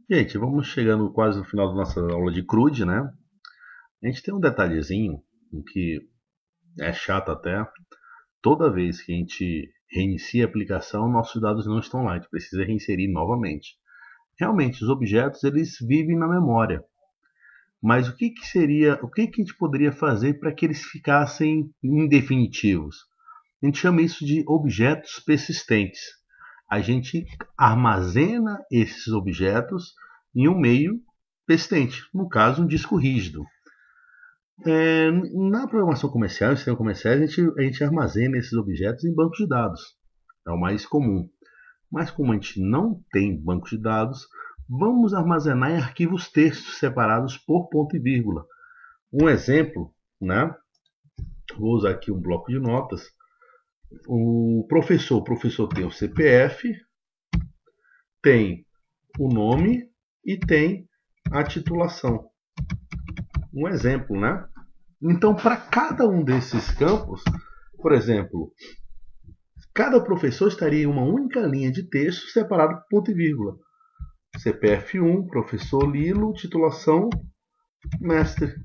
Gente, vamos chegando quase no final da nossa aula de CRUD, né? A gente tem um detalhezinho que é chato até. Toda vez que a gente reinicia a aplicação, nossos dados não estão lá. A gente precisa reinserir novamente. Realmente, os objetos eles vivem na memória. Mas o que a gente poderia fazer para que eles ficassem indefinitivos? A gente chama isso de objetos persistentes. A gente armazena esses objetos em um meio persistente, no caso, um disco rígido. Na programação comercial, em sistemas comerciais, a gente armazena esses objetos em bancos de dados. É o mais comum. Mas como a gente não tem banco de dados, vamos armazenar em arquivos textos separados por ponto e vírgula. Um exemplo, né? Vou usar aqui um bloco de notas. O professor tem o CPF, tem o nome e tem a titulação. Um exemplo, né? Então, para cada um desses campos, por exemplo, cada professor estaria em uma única linha de texto separado por ponto e vírgula. CPF1, professor Lilo, titulação mestre.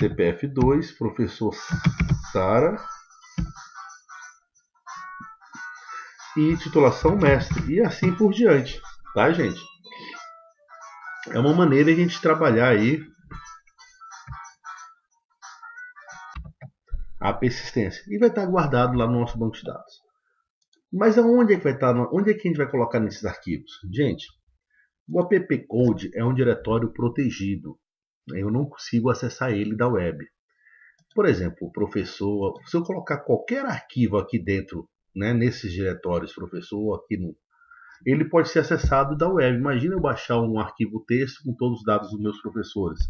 CPF2, professor Sara e titulação mestre. E assim por diante, tá, gente? É uma maneira de a gente trabalhar aí a persistência. E vai estar guardado lá no nosso banco de dados. Mas aonde é que vai estar? Onde é que a gente vai colocar nesses arquivos? Gente, o app code é um diretório protegido. Eu não consigo acessar ele da web. Por exemplo, o professor, se eu colocar qualquer arquivo aqui dentro, né, nesses diretórios, professor, aqui no, ele pode ser acessado da web. Imagina eu baixar um arquivo texto com todos os dados dos meus professores.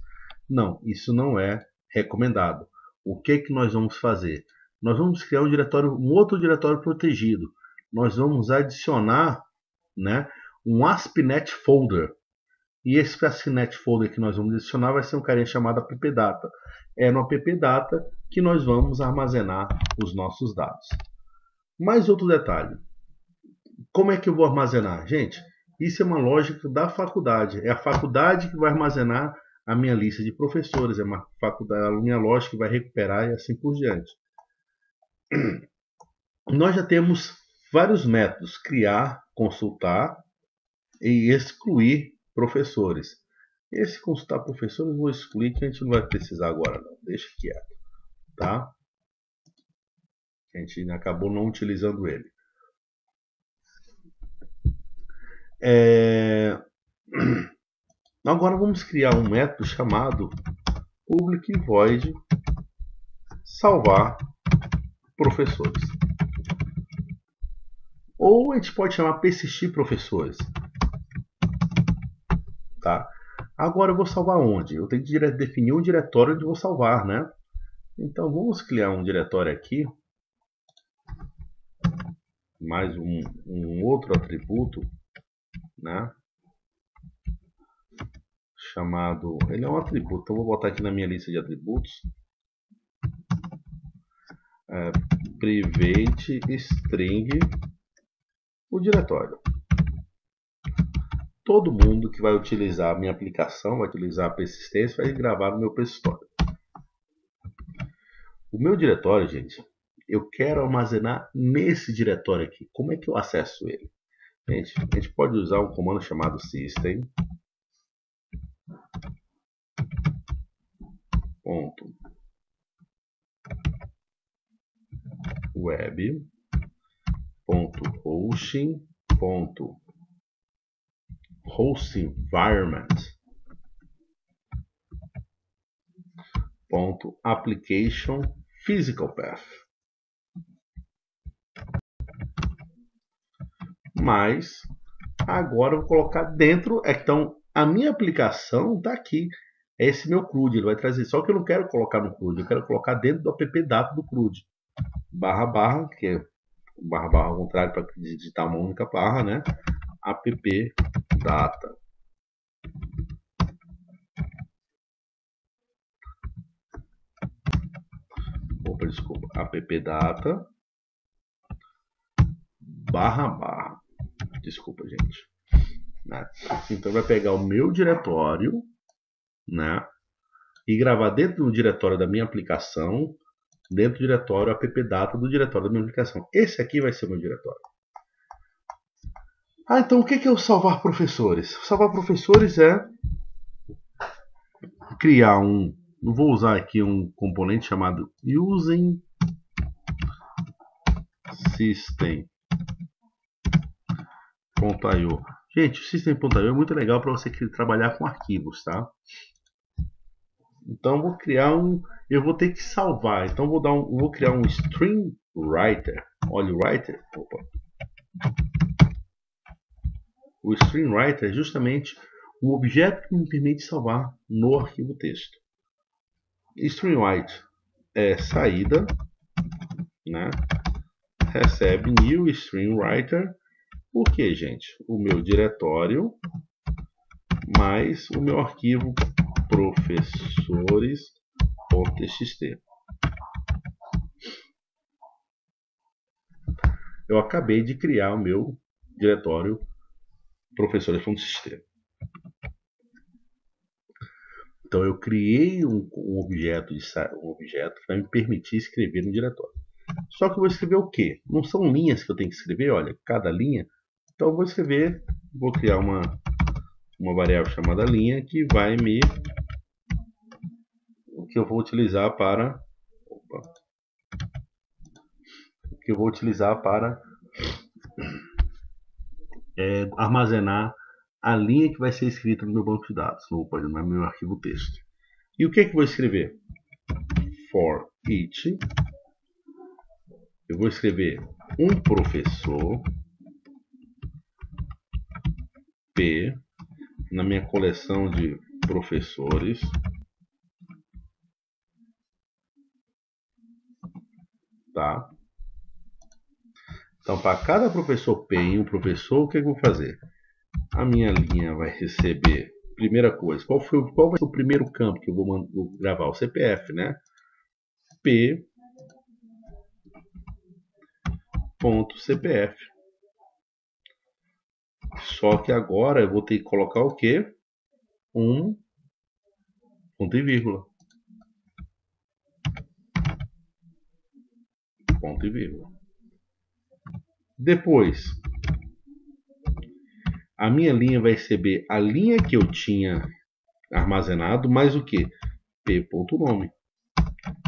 Não, isso não é recomendado. O que nós vamos fazer? Nós vamos criar um outro diretório protegido. Nós vamos adicionar, né, um ASP.NET Folder. E esse ASP.NET Folder que nós vamos adicionar vai ser um carinha chamado appdata. É no appdata que nós vamos armazenar os nossos dados. Mais outro detalhe. Como é que eu vou armazenar? Gente, isso é uma lógica da faculdade. É a faculdade que vai armazenar a minha lista de professores. É a minha lógica que vai recuperar e assim por diante. Nós já temos vários métodos. Criar, consultar e excluir professores. Esse consultar professores eu vou excluir, que a gente não vai precisar agora não. Deixa quieto, tá? A gente acabou não utilizando ele. Agora vamos criar um método chamado public void salvar professores. Ou a gente pode chamar persistir professores. Tá? Agora eu vou salvar onde? Eu tenho que definir um diretório onde eu vou salvar, né? Então vamos criar um diretório aqui. Mais um outro atributo, né? Chamado... Ele é um atributo, então vou botar aqui na minha lista de atributos. Private string o diretório. Todo mundo que vai utilizar a minha aplicação, vai utilizar a persistência, vai gravar no meu persistório. O meu diretório, gente, eu quero armazenar nesse diretório aqui. Como é que eu acesso ele? Gente, a gente pode usar um comando chamado system web host environment application physical path. Mas agora eu vou colocar dentro. Então a minha aplicação está aqui. É esse meu CRUD, ele vai trazer. Só que eu não quero colocar no CRUD, eu quero colocar dentro do appdata do CRUD. // que é // ao contrário para digitar uma única barra, né? appdata. Desculpa, appdata // desculpa, gente, né? Então vai pegar o meu diretório, né? E gravar dentro do diretório da minha aplicação, dentro do diretório appdata do diretório da minha aplicação. Esse aqui vai ser o meu diretório. Então o que é o salvar professores? Salvar professores é criar um... Vou usar aqui um componente chamado using system.io. Gente, o system.io é muito legal para você trabalhar com arquivos, tá? Então vou criar eu vou ter que salvar. Então vou criar um string writer. Olha o writer. Opa. O string writer é justamente um objeto que me permite salvar no arquivo texto. String write é saída, né? Recebe new string writer. O que, gente? O meu diretório mais o meu arquivo professores.txt. Eu acabei de criar o meu diretório professores.txt. Então eu criei um objeto que vai me permitir escrever no diretório. Só que eu vou escrever o quê? Não são linhas que eu tenho que escrever, olha, cada linha. Então eu vou criar uma variável chamada linha que eu vou utilizar para armazenar a linha que vai ser escrita no meu banco de dados, no meu arquivo texto. E o que eu vou escrever? For each, eu vou escrever um professor P na minha coleção de professores, tá? Então, para cada professor P em um professor, o que eu vou fazer? A minha linha vai receber, primeira coisa, qual vai ser o primeiro campo que eu vou gravar? O CPF, né? P.CPF. Só que agora eu vou ter que colocar o quê? Um ponto e vírgula. Ponto e vírgula. Depois, a minha linha vai receber a linha que eu tinha armazenado, mais o que? P.nome.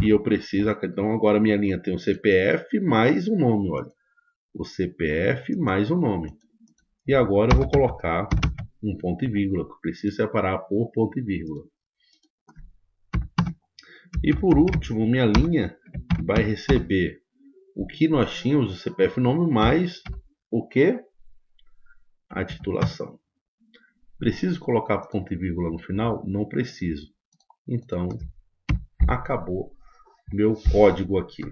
E eu preciso, então agora minha linha tem o CPF mais o nome, olha. O CPF mais o nome. E agora eu vou colocar um ponto e vírgula, que eu preciso separar por ponto e vírgula. E por último, minha linha vai receber o que nós tínhamos, o CPF nome, mais o que? A titulação. Preciso colocar ponto e vírgula no final? Não preciso. Então, acabou meu código aqui.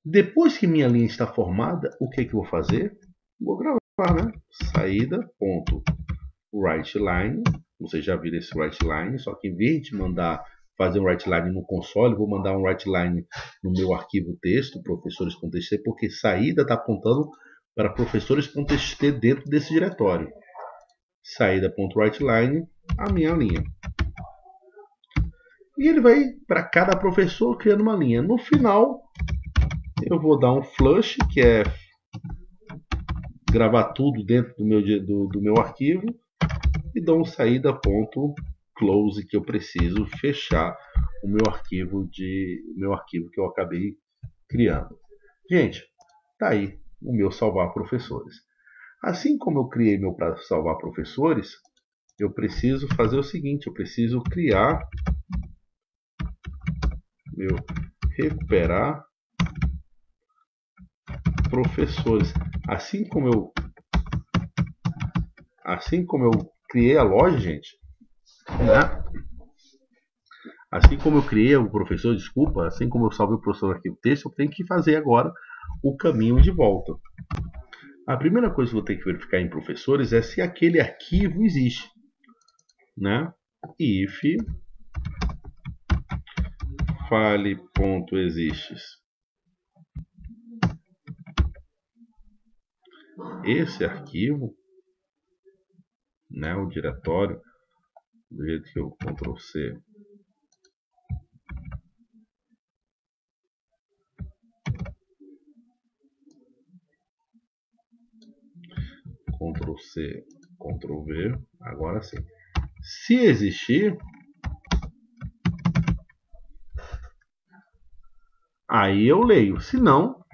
Depois que minha linha está formada, o que eu vou fazer? Vou gravar, né? Saída.writeLine. Vocês já viram esse writeLine, só que em vez de fazer um writeLine no console, vou mandar um writeLine no meu arquivo texto, professores.txt, porque saída está apontando para professores.txt dentro desse diretório. Saída.writeLine, a minha linha. E ele vai para cada professor criando uma linha. No final, eu vou dar um flush, que é gravar tudo dentro do meu arquivo, e dou um saída.close, que eu preciso fechar o meu arquivo que eu acabei criando. Gente, tá aí o meu salvar professores. Assim como eu criei meu para salvar professores, eu preciso fazer o seguinte, eu preciso criar meu recuperar professores. Assim como eu criei a loja, gente, né? Assim como eu criei o professor, desculpa, assim como eu salvei o professor no arquivo texto, eu tenho que fazer agora o caminho de volta. A primeira coisa que eu vou ter que verificar em professores é se aquele arquivo existe, né? If file.exists esse arquivo, né, o diretório, do jeito que eu Ctrl C, Ctrl C, Ctrl V, agora sim. Se existir, aí eu leio. Se não,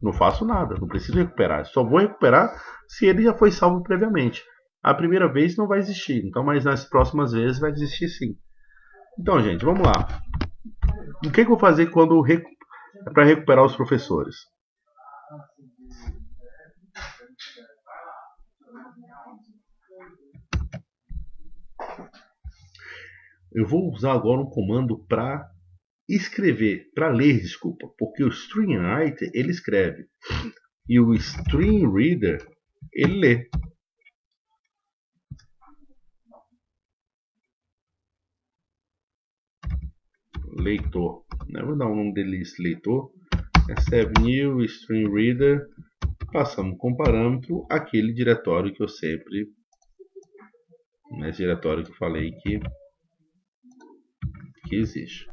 não faço nada, não preciso recuperar. Só vou recuperar se ele já foi salvo previamente. A primeira vez não vai existir, então, mas nas próximas vezes vai existir sim. Então, gente, vamos lá. O que eu vou fazer quando para recuperar os professores? Eu vou usar agora um comando para escrever, para ler, desculpa, porque o StringWriter ele escreve e o StringReader ele lê. Leitor, né? Vou dar o nome dele, leitor. Recebe new StringReader, passamos com parâmetro aquele diretório que eu sempre, nesse diretório que eu falei que existe.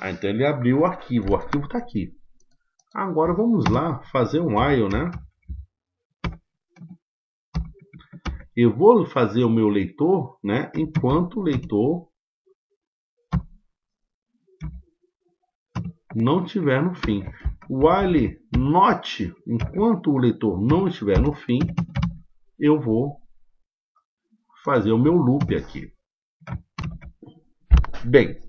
Então ele abriu o arquivo está aqui. Agora vamos lá fazer um while, né? Eu vou fazer o meu leitor, né? Enquanto o leitor não estiver no fim. While not, enquanto o leitor não estiver no fim, eu vou fazer o meu loop aqui. Bem,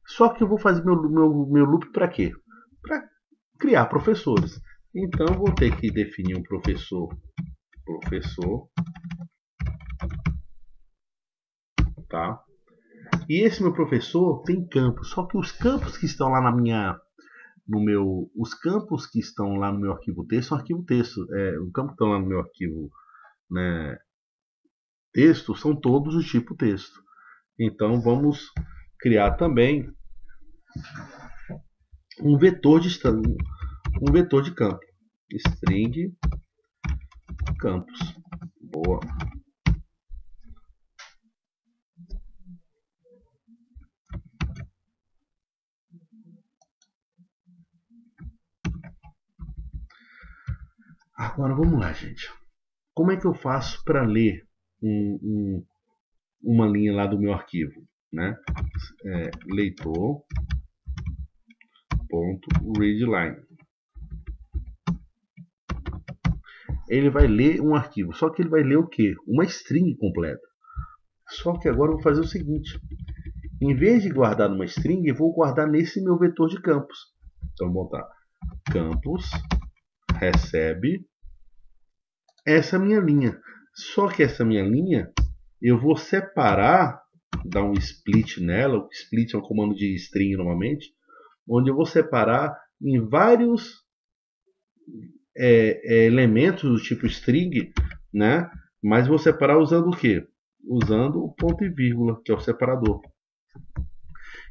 só que eu vou fazer meu loop para quê? Para criar professores. Então eu vou ter que definir um professor, tá? E esse meu professor tem campos, só que os campos que estão lá os campos que estão lá no meu arquivo texto são arquivo texto. O campo que estão lá no meu arquivo, né, texto são todos do tipo texto. Então vamos criar também um vetor de campo, string campos. Boa. Agora vamos lá, gente. Como é que eu faço para ler uma linha lá do meu arquivo, né? Leitor.readline. Ele vai ler um arquivo, só que ele vai ler o quê? Uma string completa. Só que agora eu vou fazer o seguinte: em vez de guardar numa string, eu vou guardar nesse meu vetor de campos. Então vou botar campos recebe essa minha linha. Só que essa minha linha eu vou separar, dar um split nela. O split é um comando de string normalmente, onde eu vou separar em vários elementos do tipo string, né? Mas vou separar usando o quê? Usando o ponto e vírgula, que é o separador.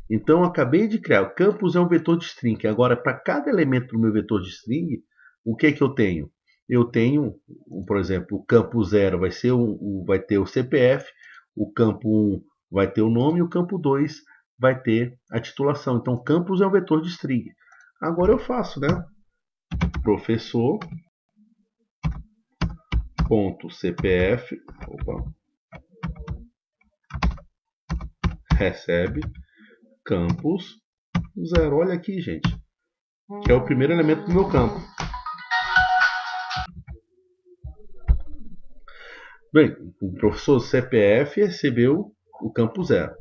Então eu acabei de criar. O campus é um vetor de string. Agora, para cada elemento do meu vetor de string, o que eu tenho? Eu tenho, por exemplo, o campo 0 vai ter o CPF, o campo 1 vai ter o nome e o campo 2 vai ter a titulação. Então, campus é um vetor de string. Agora eu faço, né? Professor.cpf recebe campus 0. Olha aqui, gente, que é o primeiro elemento do meu campo. Bem, o professor CPF recebeu o campo 0.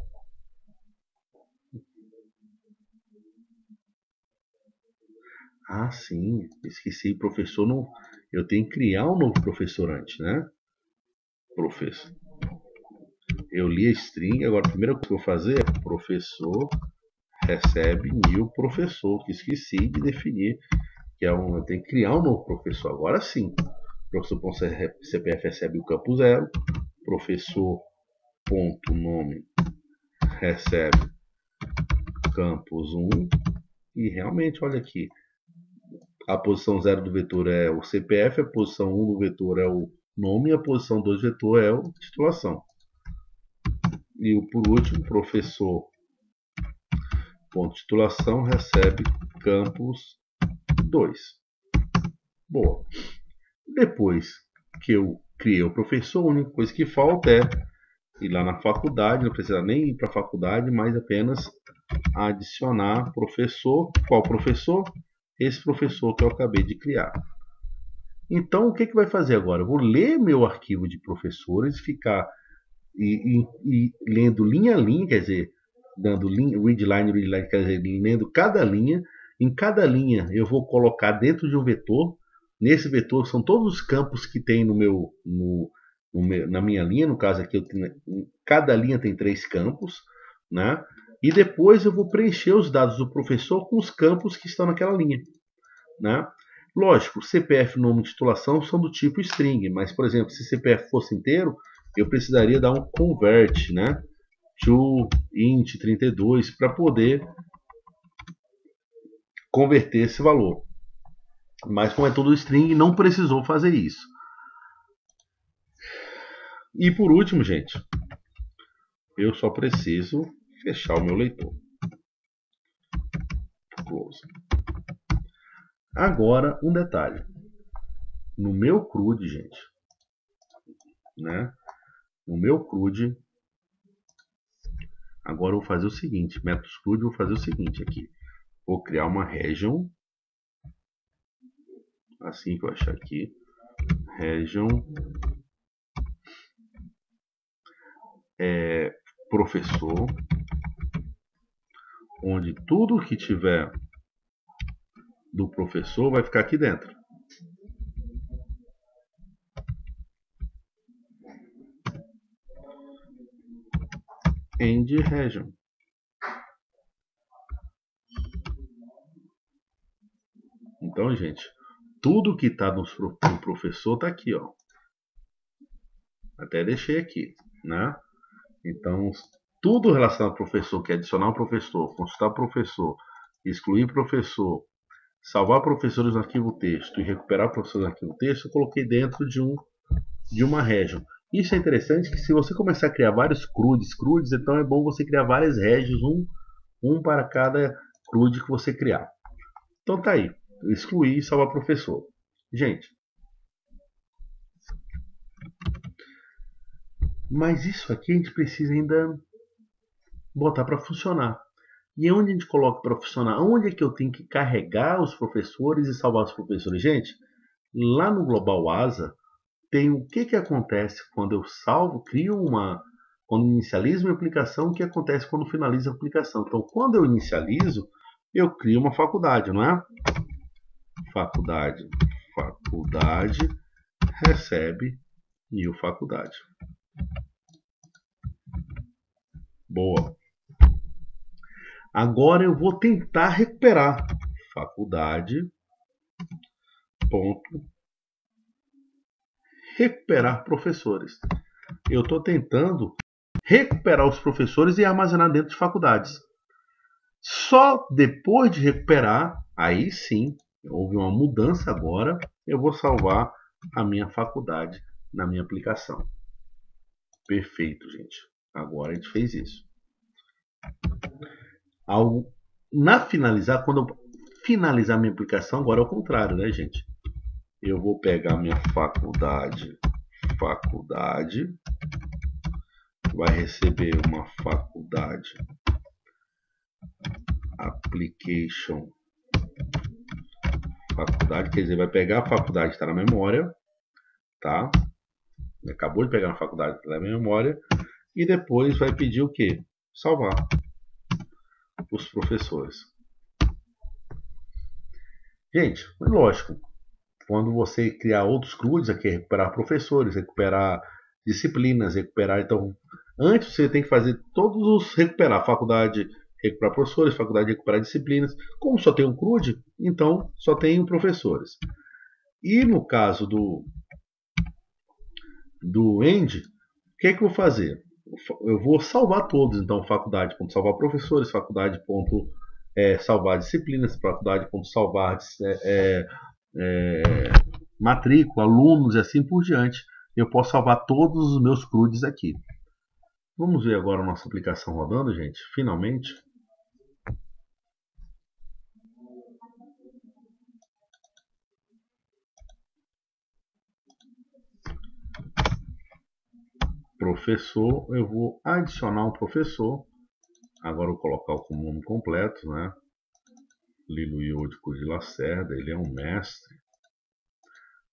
Ah, sim, esqueci, professor não. Eu tenho que criar um novo professor antes, né? Professor. Eu li a string, agora a primeira coisa que eu vou fazer é professor recebe new professor, que esqueci de definir, que eu tenho que criar um novo professor. Agora sim, professor.cpf recebe o campo 0, professor.nome recebe campus 1, e realmente, olha aqui, A posição 0 do vetor é o CPF, a posição 1 do vetor é o nome e a posição 2 do vetor é a titulação. E por último, professor ponto titulação recebe campus 2. Boa. Depois que eu criei o professor, a única coisa que falta é ir lá na faculdade, não precisa nem ir para a faculdade, mas apenas adicionar professor. Qual professor? Esse professor que eu acabei de criar. Então, o que vai fazer agora? Eu vou ler meu arquivo de professores, ficar e lendo linha a linha, quer dizer, dando read line, quer dizer, lendo cada linha. Em cada linha eu vou colocar dentro de um vetor. Nesse vetor são todos os campos que tem na minha linha. No caso aqui, cada linha tem 3 campos, né? E depois eu vou preencher os dados do professor com os campos que estão naquela linha, né? Lógico, CPF, nome e titulação são do tipo string, mas, por exemplo, se CPF fosse inteiro, eu precisaria dar um convert, né, to int 32 para poder converter esse valor. Mas como é todo string, não precisou fazer isso. E por último, gente, eu só preciso fechar o meu leitor. Close. Agora, um detalhe. No meu CRUD, gente, né? No meu CRUD, agora eu vou fazer o seguinte, métodos CRUD, eu vou fazer o seguinte aqui. Vou criar uma region, assim que eu achar aqui, region professor, onde tudo que tiver do professor vai ficar aqui dentro. End region. Então, gente, tudo que está no professor está aqui, ó. Até deixei aqui, né? Então, tudo relacionado ao professor, que é adicionar o professor, consultar o professor, excluir professor, salvar professores no arquivo texto e recuperar professores no arquivo texto, eu coloquei dentro de uma region. Isso é interessante que se você começar a criar vários CRUDs, então é bom você criar várias regions, um para cada CRUD que você criar. Então tá aí, excluir e salvar professor. Gente, mas isso aqui a gente precisa ainda botar para funcionar. E onde a gente coloca para funcionar? Onde é que eu tenho que carregar os professores e salvar os professores? Gente, lá no Global Asa, tem o que acontece quando eu salvo, quando inicializo minha aplicação, o que acontece quando finalizo a aplicação. Então, quando eu inicializo, eu crio uma faculdade, não é? Faculdade recebe new faculdade. Boa. Agora eu vou tentar recuperar faculdade ponto recuperar professores. Eu estou tentando recuperar os professores e armazenar dentro de faculdades. Só depois de recuperar, aí sim, houve uma mudança agora, eu vou salvar a minha faculdade na minha aplicação. Perfeito, gente. Agora a gente fez isso. Quando eu finalizar minha aplicação, agora é o contrário, né, gente? Eu vou pegar minha faculdade vai receber uma faculdade application faculdade, quer dizer, vai pegar a faculdade que está na memória, tá? Acabou de pegar a faculdade que está na memória e depois vai pedir o quê? Salvar os professores. Gente, é lógico, quando você criar outros CRUDs, aqui é recuperar professores, recuperar disciplinas, recuperar, então, antes você tem que fazer todos os recuperar, faculdade recuperar professores, faculdade recuperar disciplinas. Como só tem um CRUD, então só tem professores. E no caso do END, o que é que eu vou fazer? Eu vou salvar todos, então faculdade.salvar professores, faculdade. salvar disciplinas, faculdade, como salvar matrícula, alunos e assim por diante. Eu posso salvar todos os meus CRUDs aqui. Vamos ver agora a nossa aplicação rodando, gente. Finalmente. Professor, eu vou adicionar um professor. Agora eu vou colocar o nome completo, né? Lilo Iúdico de Lacerda, ele é um mestre.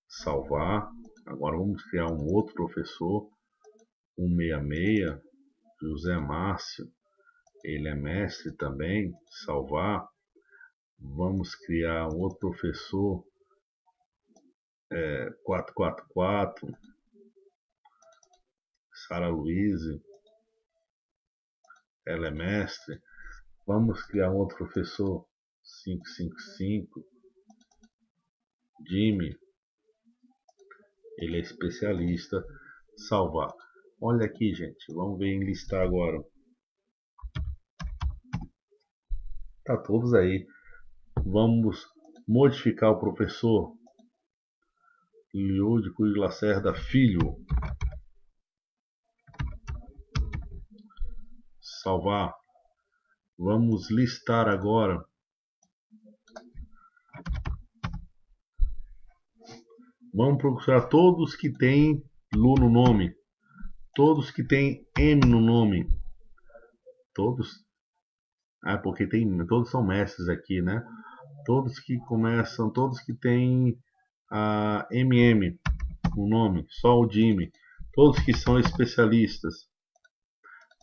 Salvar. Agora vamos criar um outro professor. 166, José Márcio, ele é mestre também. Salvar. Vamos criar um outro professor. 444, Sara Luíse, ela é mestre. Vamos criar um outro professor. 555, Jimmy, ele é especialista. Salvar. Olha aqui, gente, vamos ver em listar agora. Tá todos aí. Vamos modificar o professor Liúdico de Lacerda Filho. Salvar. Vamos listar agora. Vamos procurar todos que tem Lu no nome. Todos que tem M no nome. Todos. Porque todos são mestres aqui, né? Todos que começam, todos que tem a MM no nome, só o Jimmy. Todos que são especialistas.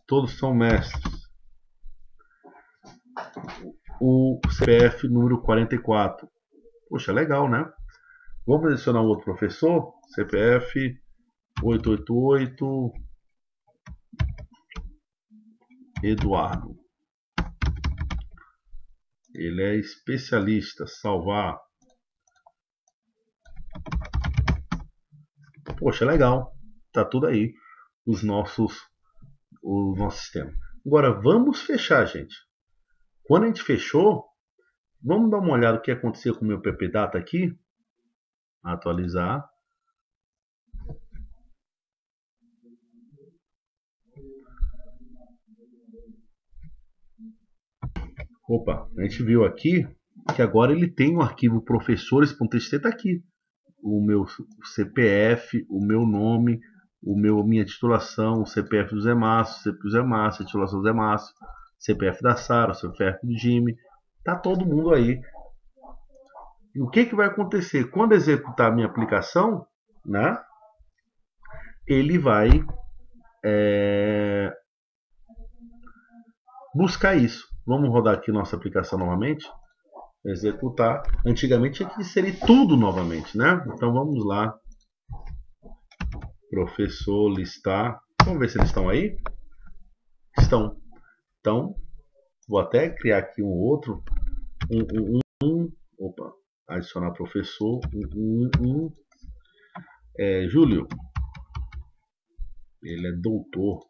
Todos são mestres. O CPF número 44. Poxa, legal, né? Vamos adicionar um outro professor. CPF 888 Eduardo. Ele é especialista. Salvar. Poxa, legal. Tá tudo aí. O nosso sistema. Agora vamos fechar, gente. Quando a gente fechou, vamos dar uma olhada no que aconteceu com o meu ppdata aqui. Atualizar. Opa, a gente viu aqui que agora ele tem um arquivo professores.txt, está aqui. O meu CPF, o meu nome, minha titulação, o CPF do Zé Márcio, CPF do Zé Márcio, a titulação do Zé Márcio, CPF da Sara, CPF do Jimmy. Tá todo mundo aí. E o que vai acontecer? Quando executar a minha aplicação, né, ele vai buscar isso. Vamos rodar aqui nossa aplicação novamente. Executar. Antigamente tinha que inserir tudo novamente, né? Então vamos lá. Professor, listar. Vamos ver se eles estão aí. Estão. Então, vou até criar aqui um outro. Opa. Adicionar professor. Júlio. Ele é doutor.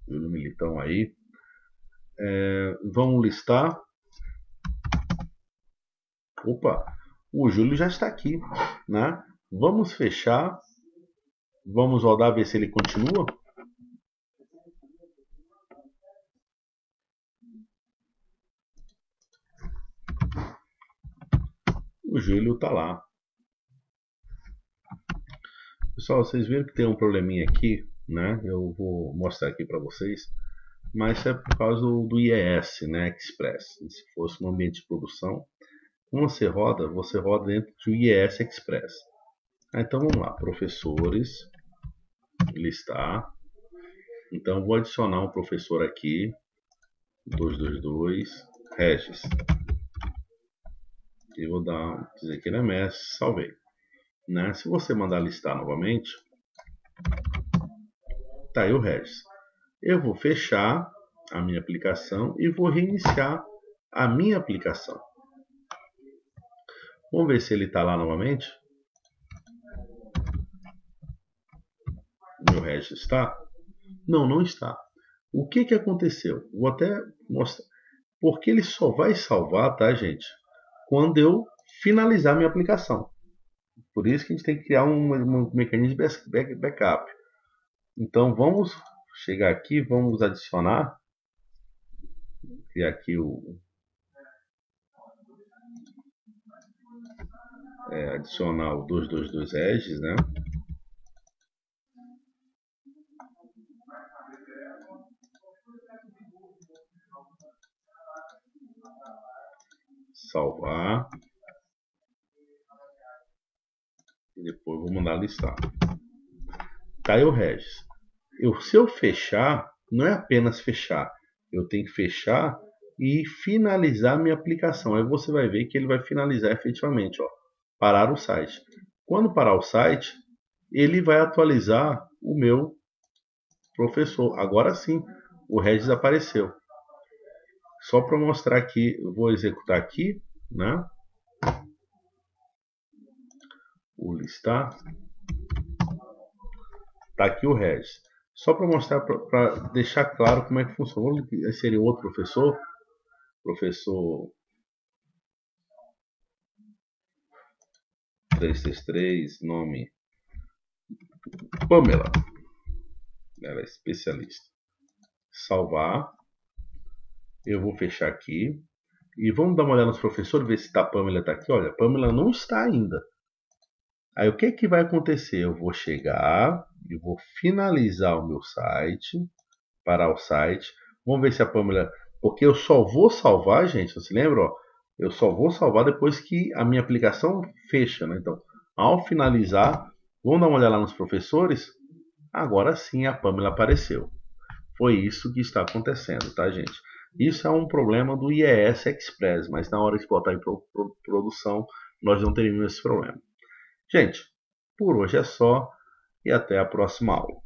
Júlio Militão aí. Vamos listar. Opa, o Júlio já está aqui, né? Vamos fechar. Vamos rodar, ver se ele continua. O Júlio está lá. Pessoal, vocês viram que tem um probleminha aqui, né? Eu vou mostrar aqui para vocês. Mas é por causa do IES, né? Express. Se fosse um ambiente de produção, como você roda dentro do IES Express. Então vamos lá, professores, listar. Então vou adicionar um professor aqui, 222, Regis. E vou dizer que ele é mestre, salvei. Né? Se você mandar listar novamente, tá aí o Regis. Eu vou fechar a minha aplicação e vou reiniciar a minha aplicação. Vamos ver se ele está lá novamente. Meu Regis está? Não, não está. O que aconteceu? Vou até mostrar. Porque ele só vai salvar, tá, gente, quando eu finalizar minha aplicação. Por isso que a gente tem que criar um mecanismo de backup. Então vamos chegar aqui, vamos adicionar, criar aqui adicionar o 222 edges, né? Salvar. E depois vou mandar listar. Tá aí o Regis. Se eu fechar, não é apenas fechar. Eu tenho que fechar e finalizar minha aplicação. Aí você vai ver que ele vai finalizar efetivamente. Ó, parar o site. Quando parar o site, ele vai atualizar o meu professor. Agora sim, o Regis apareceu. Só para mostrar aqui, eu vou executar aqui, né? O listar. Tá aqui o Regis. Só para mostrar, para deixar claro como é que funciona. Vamos inserir outro professor. Professor 333, nome Pamela. Ela é especialista. Salvar. Eu vou fechar aqui. E vamos dar uma olhada nos professores, ver se a Pamela está aqui. Olha, a Pamela não está ainda. Aí o que que vai acontecer? Eu vou chegar e vou finalizar o meu site, parar o site. Vamos ver se a Pamela... Porque eu só vou salvar, gente, você lembra? Ó, eu só vou salvar depois que a minha aplicação fecha, né? Então, ao finalizar, vamos dar uma olhada lá nos professores. Agora sim a Pamela apareceu. Foi isso que está acontecendo, tá, gente? Isso é um problema do IES Express, mas na hora de botar em produção, nós não teremos esse problema. Gente, por hoje é só e até a próxima aula.